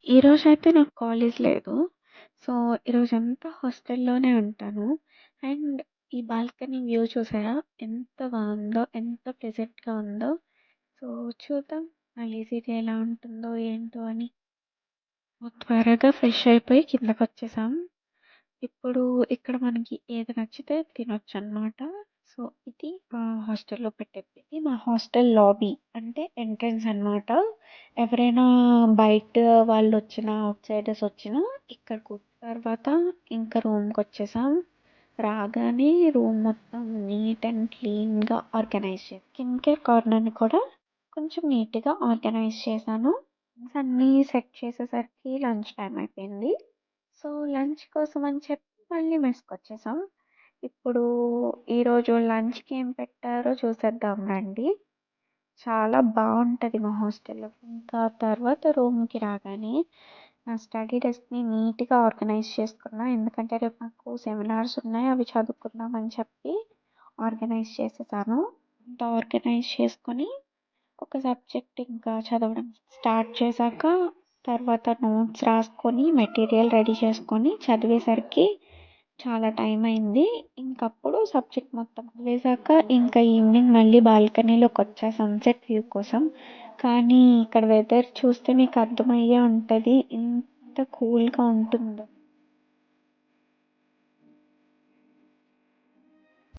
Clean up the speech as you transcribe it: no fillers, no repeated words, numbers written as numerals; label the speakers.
Speaker 1: ఈరోజైతే నాకు కాలేజ్ లేదు. సో, ఈరోజంతా హాస్టల్‌లోనే ఉంటాను. అండ్ ఈ బాల్కనీ వ్యూ చూసారా? ఎంత బావుందో, ఎంత ప్లెజెంట్‌గా ఉందో. సో, చూద్దాం నా ఈజీ డే ఎలా ఉంటుందో ఏంటో అని. త్వరగా ఫ్రెష్ అయిపోయి కిందకొచ్చేసాం. ఇప్పుడు ఇక్కడ మనకి ఏది నచ్చితే తినొచ్చనమాట. సో, ఇది మా హాస్టల్‌లో పెట్టేది. ఇది మా హాస్టల్ లాబీ. అంటే ఎంట్రన్స్ అనమాట. ఎవరైనా బయట వాళ్ళొచ్చినా, ఔట్‌సైడర్స్ వచ్చినా ఇక్కడ తర్వాత ఇంకా రూమ్‌కొచ్చేసాం. రాగానే రూమ్ మొత్తం నీట్ అండ్ క్లీన్‌గా ఆర్గనైజ్ స్కిన్ కేర్ కార్నర్‌ని కూడా కొంచెం నీట్‌గా ఆర్గనైజ్ చేశాను. అన్నీ సెట్ చేసేసరికి లంచ్ టైమ్ అయిపోయింది. సో, లంచ్ కోసం అని చెప్పి మళ్ళీ మెస్‌కొచ్చేసాం. ఇప్పుడు ఈరోజు లంచ్‌కి ఏం పెట్టారో చూసేద్దాం రండి. చాలా బావుంటది మా హాస్టల్‌లో. ఇంకా తర్వాత రూమ్‌కి రాగానే నా స్టడీ డెస్క్‌ని నీట్‌గా ఆర్గనైజ్ చేసుకున్నా. ఎందుకంటే రేపు నాకు సెమినార్స్ ఉన్నాయి. అవి చదువుకుందాం అని చెప్పి ఆర్గనైజ్ చేసేసాను. అంతా ఆర్గనైజ్ చేసుకొని ఒక సబ్జెక్ట్ ఇంకా చదవడం స్టార్ట్ చేశాక తర్వాత నోట్స్ రాసుకొని మెటీరియల్ రెడీ చేసుకొని చదివేసరికి చాలా టైం అయింది. ఇంకప్పుడు సబ్జెక్ట్ మొత్తం చదివేశాక ఇంకా ఈవినింగ్ మళ్ళీ బాల్కనీలోకి వచ్చా సన్సెట్ వ్యూ కోసం. కానీ ఇక్కడ వెదర్ చూస్తే మీకు అర్థమయ్యే ఉంటుంది ఎంత కూల్గా ఉంటుందో.